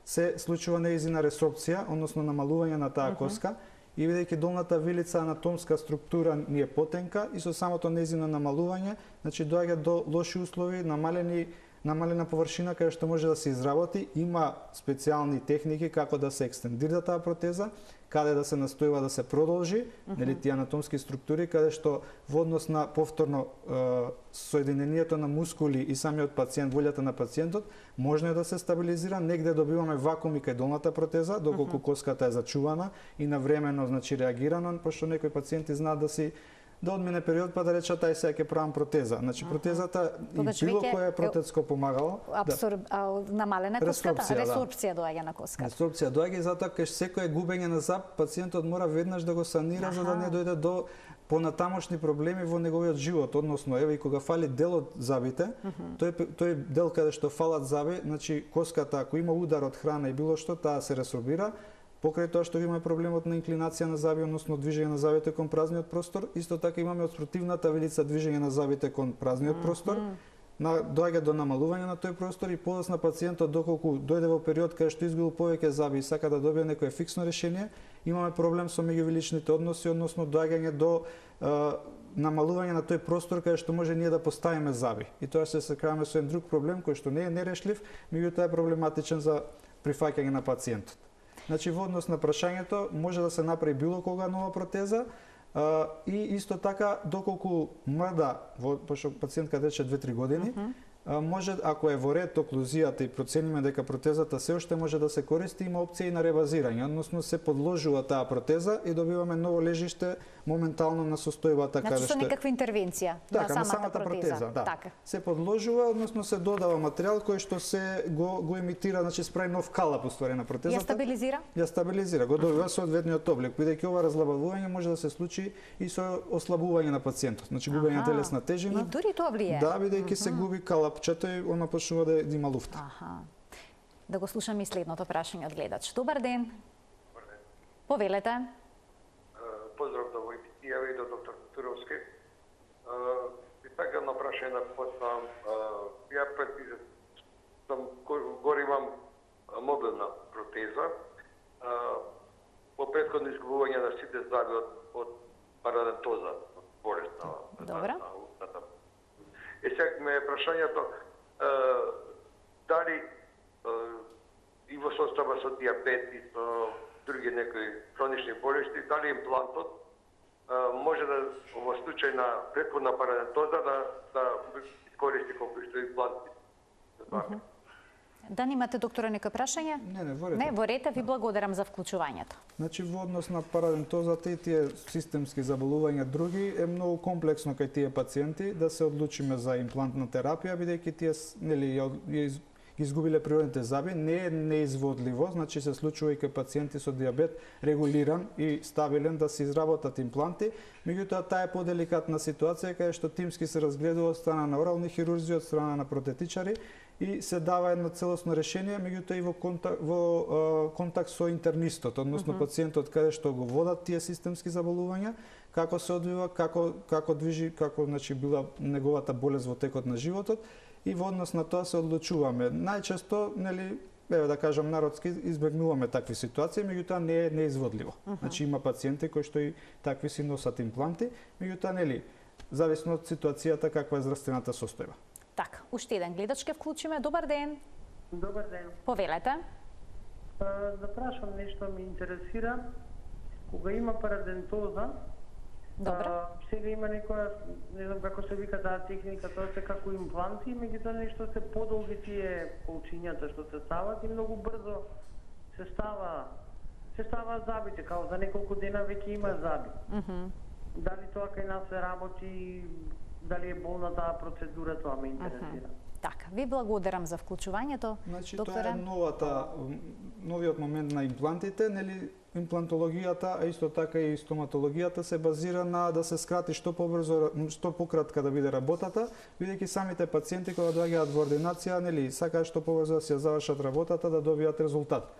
се случува нејзина ресорпција, односно намалување на таа коска, и бидејќи долната вилица анатомска структура ни е потенка и со самото нејзино намалување, значи доаѓа до лоши услови, намалена површина каде што може да се изработи, има специјални техники како да се екстендира таа протеза, каде да се настојува да се продолжи, нели тие анатомски структури каде што во однос на повторно соединението на мускули и самиот пациент, волјата на пациентот, можно е да се стабилизира, негде добиваме вакуум и кај долната протеза, доколку коската е зачувана и навремено, значи, реагирано, пошто некои пациенти знаат да одмине период па да речат ај сега ќе правам протеза. Значи протезата и било кое протезско помагало, намалена коската, ресорпција доаѓа на коската. Ресорпција доаѓа и затоа кај секое губење на зап, пациентот мора веднаш да го санира за да не дојде до понатамошни проблеми во неговиот живот, односно еве и кога фали дел од забите, тој дел каде што фалат заби, значи коската ако има удар од храна и било што, таа се ресорбира. Покрај тоа што имаме проблемот на инклинација на заби, односно движење на забите кон празниот простор, исто така имаме од спротивната вилица движење на забите кон празниот простор, доаѓа до намалување на тој простор и подоцна пациентот доколку дојде во период каде што изгубил повеќе заби и сака да добие некое фиксно решение, имаме проблем со меѓувиличните односи, односно доаѓање до намалување на тој простор каде што може ние да поставиме заби. И тоа се среќаваме со еден друг проблем кој што не е нерешлив, меѓутоа е проблематичен за прифаќање на пациентот. Значи, во однос на прашањето, може да се направи било кога нова протеза и исто така, доколку мрда, пошто пациентка рече 2-3 години, може, ако е во ред оклузијата и процениме дека протезата се уште може да се користи, има опција и на ребазирање, односно се подложува таа протеза и добиваме ново лежиште моментално на состојбата каде што. Значи со некаква интервенција на самата протеза. Така. Се подложува, односно се додава материјал кој што се го имитира, значи справи нов калап уствари на протезата. Ја стабилизира? Ја стабилизира, го добива соодветниот облик, бидејќи ова разлабавување може да се случи и со ослабување на пациентот, значи губење телесна тежина. И дури тоа влијае. Да, бидејќи се губи калапчето и она почнува да има луфта. Да го слушаме и следното прашање од гледач. Добар ден. Добар ден. Повелете. Поздрав до Војтијава и до доктор Туровски. И така на прашање да поставам. Ја гори имам мобилна протеза. По претходно изгубување на сите заби од парадонтоза, од болест на устата. И сега ме е прашањето дали и во состојба со диабет и со други некои хронични болести, дали имплантот може да во случај на претходна парадонтоза да искористи колку што импланти. Да немате, докторе, некој прашање? Не, во ред. Не, во ред, ви благодарам за вклучувањето. Значи, во однос на парадонтозата и тие системски заболувања други, е многу комплексно кај тие пациенти да се одлучиме за имплантна терапија, бидејќи тие ја изгубиле природните заби, не е неизводливо, значи се случува и кај пациенти со диабет регулиран и стабилен да се изработат импланти, меѓутоа таа е поделикатна ситуација каде што тимски се разгледува од страна на орални хирурзи, од страна на протетичари и се дава едно целосно решение, меѓутоа и во контакт со интернистот, односно пациентот каде што го водат тие системски заболувања, како се одвива, како движи, како значи била неговата болест во текот на животот и во однос на тоа се одлучуваме. Најчесто, нели, да кажам народски, избегнуваме такви ситуации, меѓутоа не е неизводливо. Значи има пациенти кои што и такви си носат импланти, меѓутоа нели зависно од ситуацијата каква е здравствената состојба. Така, уште еден гледач ке вклучиме. Добар ден. Добар ден. Повелете. Да прашам нешто ме интересира. Кога има парадентоза, сега има некоја, не знам како се вика таа техника, тоа се како импланти, меѓутоа нешто се подолги тие колчињата што се стават и многу брзо се ставаат забите, као за неколку дена веќе има заби. Дали тоа кај нас се работи, дали е болна таа процедура, тоа ме интересира. Така, ви благодарам за вклучувањето, Значи, докторе. тоа е новиот момент на имплантите, нели имплантологијата, а исто така и стоматологијата се базира на да се скрати што побрзо, што пократка да биде работата, бидејќи самите пациенти кога доаѓаат во ординација, нели сакаат што побрзо да се завршат работата, да добијат резултат.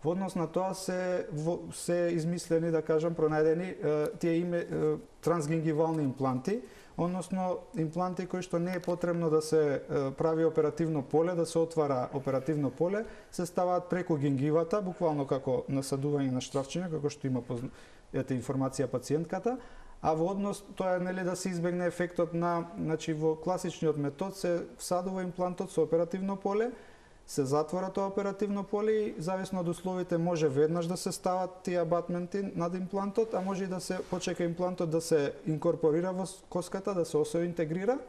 Во однос на тоа се измислени, да кажам, пронајдени тие трансгингивални импланти, односно импланти кои што не е потребно да се прави оперативно поле, да се отвара оперативно поле, се ставаат преку гингивата, буквално како насадување на штрафчиња, како што има информација пациентката, а во однос тоа е нели да се избегне ефектот на, значи во класичниот метод се всадува имплантот со оперативно поле, се затвора тоа оперативно поле и зависно од условите може веднаш да се стават тие абатменти над имплантот, а може и да се почека имплантот да се инкорпорира во коската, да се осоинтегрира.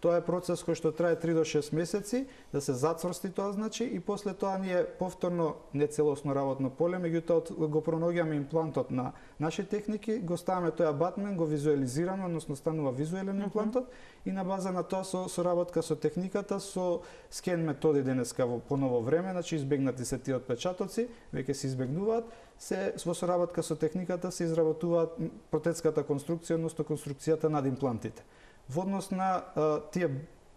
Тоа е процес кој што трае 3 до 6 месеци, да се зацврсти тоа значи и после тоа ние повторно нецелосно работно поле, меѓутоа го пронаоѓаме имплантот на наши техники, го ставаме тој абатмент, го визуализираме, односно станува визуелен имплантот и на база на тоа со соработка со техниката, со скен методи денеска во поново време, значи избегнати се тие отпечатоци, веќе се избегнуваат, во соработка со техниката се изработуваат протетската конструкција, односно конструкцијата над имплантите. Во однос на тие,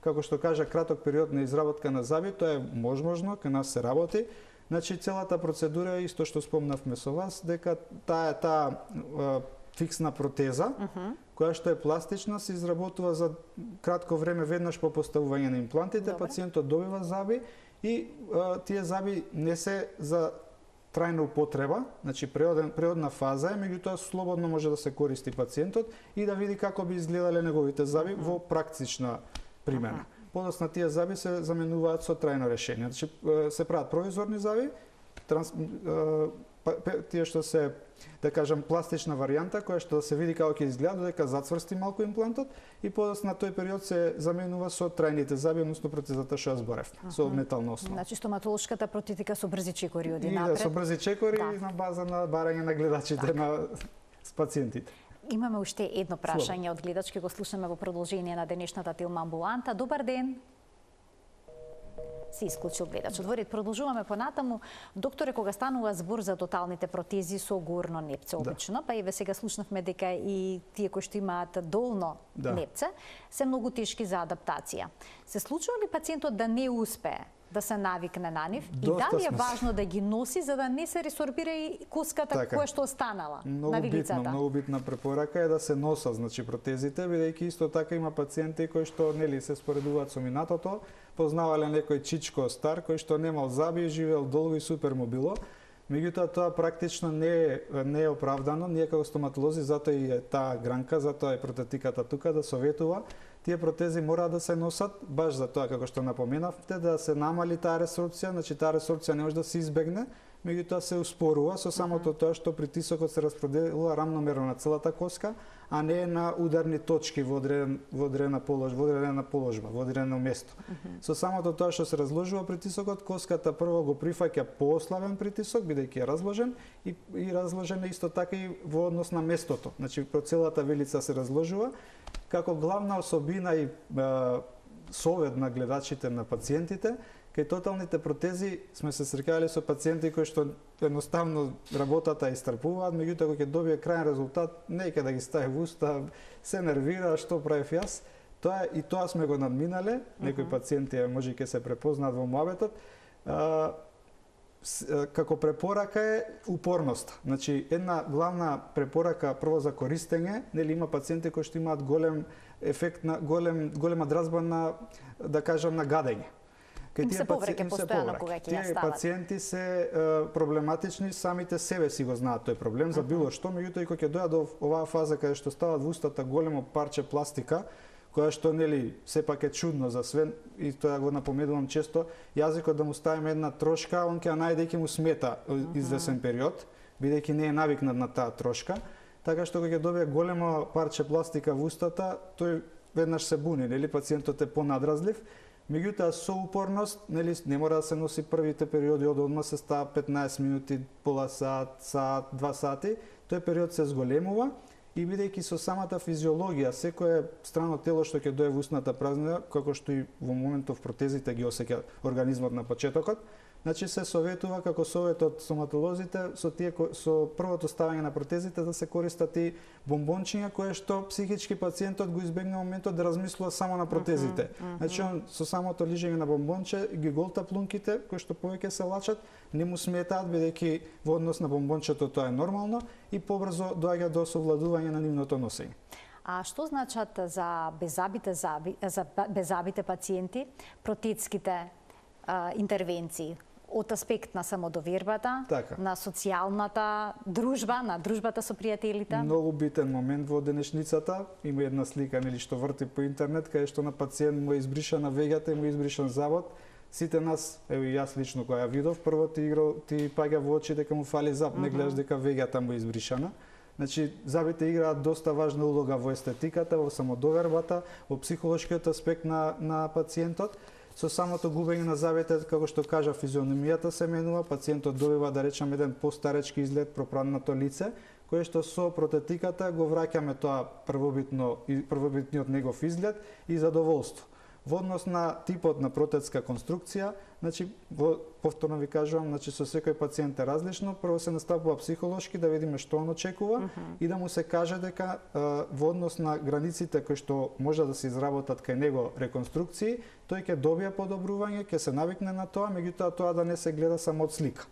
како што кажа, краток период на изработка на заби, тоа е можможно, кај нас се работи. Значи, целата процедура е исто што спомнавме со вас, дека таа фиксна протеза, која што е пластична, се изработува за кратко време веднаш по поставување на имплантите, пациентот добива заби и тие заби не се за трајна употреба, значи преодна фаза е, меѓутоа слободно може да се користи пациентот и да види како би изгледале неговите заби во практична примена. Подоцна тие заби се заменуваат со трајно решение. Значи се прават провизорни заби, тие што се, да кажам, пластична варијанта која што се види како ќе изгледа додека зацврсти малку имплантот и подоцна тој период се заменува со трајните заби, односно протезата што ја зборевме, со метална основа. Значи стоматолошката протетика со брзи чекори оди И напред. со брзи чекори на база на барање на гледачите на пациентите. Имаме уште едно прашање од гледач, ќе го слушаме во продолжение на денешната Телма амбуланта. Добар ден. Се исклучил гледачот. Продолжуваме понатаму. Докторе, кога станува збор за тоталните протези со горно непце обично, па еве сега слушнавме дека и тие кои што имаат долно непце се многу тешки за адаптација. Се случува ли пациентот да не успее да се навикне на нив и дали е важно да ги носи за да не се ресорбира и коската која што останала на вилицата? Многу битна препорака е да се носат, значи, протезите, бидејќи исто така има пациенти кои што нели се споредуваат со минатото, познавале некој чичко стар кој што немал заби и живеел долго и супер мобило. Меѓутоа тоа практично не е оправдано. Ние како стоматолози, затоа и е таа гранка, затоа е протетиката тука да советува тие протези мора да се носат баш за тоа, како што напоменавте, да се намали таа ресорбција, значи таа ресорбција не може да се избегне, меѓутоа се успорува со самото тоа што притисокот се распределува рамномерно на целата коска, а не на ударни точки во одредена положба, во одредено место. Со самото тоа што се разложува притисокот, коската прво го прифаќа поослабен притисок, бидејќи е разложен, и разложен е исто така и во однос на местото. Значи, по целата вилица се разложува. Како главна особина и совет на гледачите, на пациентите, кај тоталните протези сме се срекали со пациенти кои што едноставно работата истрпуваат, меѓутоа кога ќе добие крајен резултат, не ќе да ги стави во уста, се нервира, што правев јас. Тоа сме го надминале, некои пациенти може и ќе се препознаат во муабетот. Како препорака е упорноста. Значи, една главна препорака прво за користење, нели има пациенти кои што имаат голем ефект на голема дразба на, да кажам, на гадење. Им се повреќе постојано кога ќе ја стават. Тие пациенти се проблематични, самите себе си го знаат тој проблем за било што, меѓутоа и кога ќе дојат до оваа фаза каде што стават во устата големо парче пластика, која што нели сепак е чудно за све и тоа го напомедувам често, јазикот да му ставиме една трошка, он ќе најде и ќе му смета извесен период, бидејќи не е навикнат на таа трошка, така што кога ќе добие големо парче пластика во устата, тој веднаш се буни, нели пациентот е понадразлив. Меѓутоа со упорност, нели не мора да се носи првите периоди од одма, се става 15 минути, пола сат, 2 сати, тој период се зголемува и бидејќи со самата физиологија, секое страно тело што ќе дое во устната празнина, како што и во моментов протезите ги осеќа организмот на почетокот, значи се советува како совет од стоматолозите со првото ставање на протезите да се користат и бомбончиња кои што психички пациентот го избегнува моментот да размислува само на протезите. Значи он со самото лижење на бомбонче ги голта плунките кои што повеќе се лачат, не му сметаат бидејќи во однос на бомбончето тоа е нормално и побрзо доаѓа до совладување на нивното носење. А што значат за беззабите пациенти протетските интервенции? Од аспект на самодовербата, на социјалната дружба, на дружбата со пријателите? Многу битен момент во денешницата. Има една слика нели што врти по интернет каде што на пациент му е избришана веѓата и му е избришан забот. Сите нас, ево и јас лично кога ја видов, прво ти паѓа во очи дека му фали заб, не гледаш дека веѓата му е избришана. Значи, забите играат доста важна улога во естетиката, во самодовербата, во психолошкиот аспект на пациентот. Со самото губење на забите, како што кажа, физиономијата се менува, пациентот добива, да речам, еден постаречки изглед, пропраднато лице, кое што со протетиката го враќаме тоа првобитниот негов изглед и задоволство. Во однос на типот на протетска конструкција, значи, повторно ви кажувам, значи, со секој пациент е различно, прво се настапува психолошки да видиме што он очекува и да му се каже дека во однос на границите кои што може да се изработат кај него реконструкции, тој ќе добие подобрување, ќе се навикне на тоа, меѓутоа тоа да не се гледа само од слика.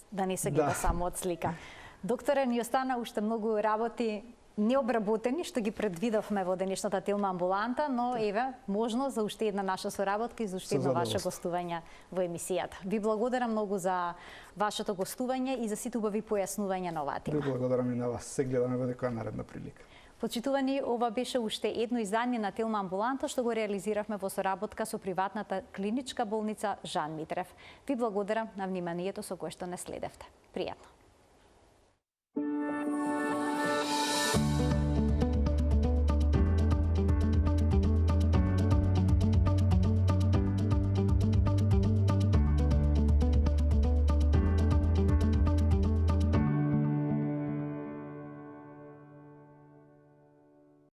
Да не се гледа само од слика. Докторе, ни остана уште многу работи необработени, што ги предвидовме во денешната Телма амбуланта, но еве, можно за уште една наша соработка и за уште едно ваше гостување во емисијата. Ви благодарам многу за вашето гостување и за сите убави појаснувања на оваа тема. Ви благодарам и на вас. Се гледаме во некоја наредна прилика. Почитувани, ова беше уште едно издание на Телма амбуланта што го реализиравме во соработка со приватната клиничка болница Жан Митрев. Ви благодарам на вниманието со кое што не следевте. Пријатно.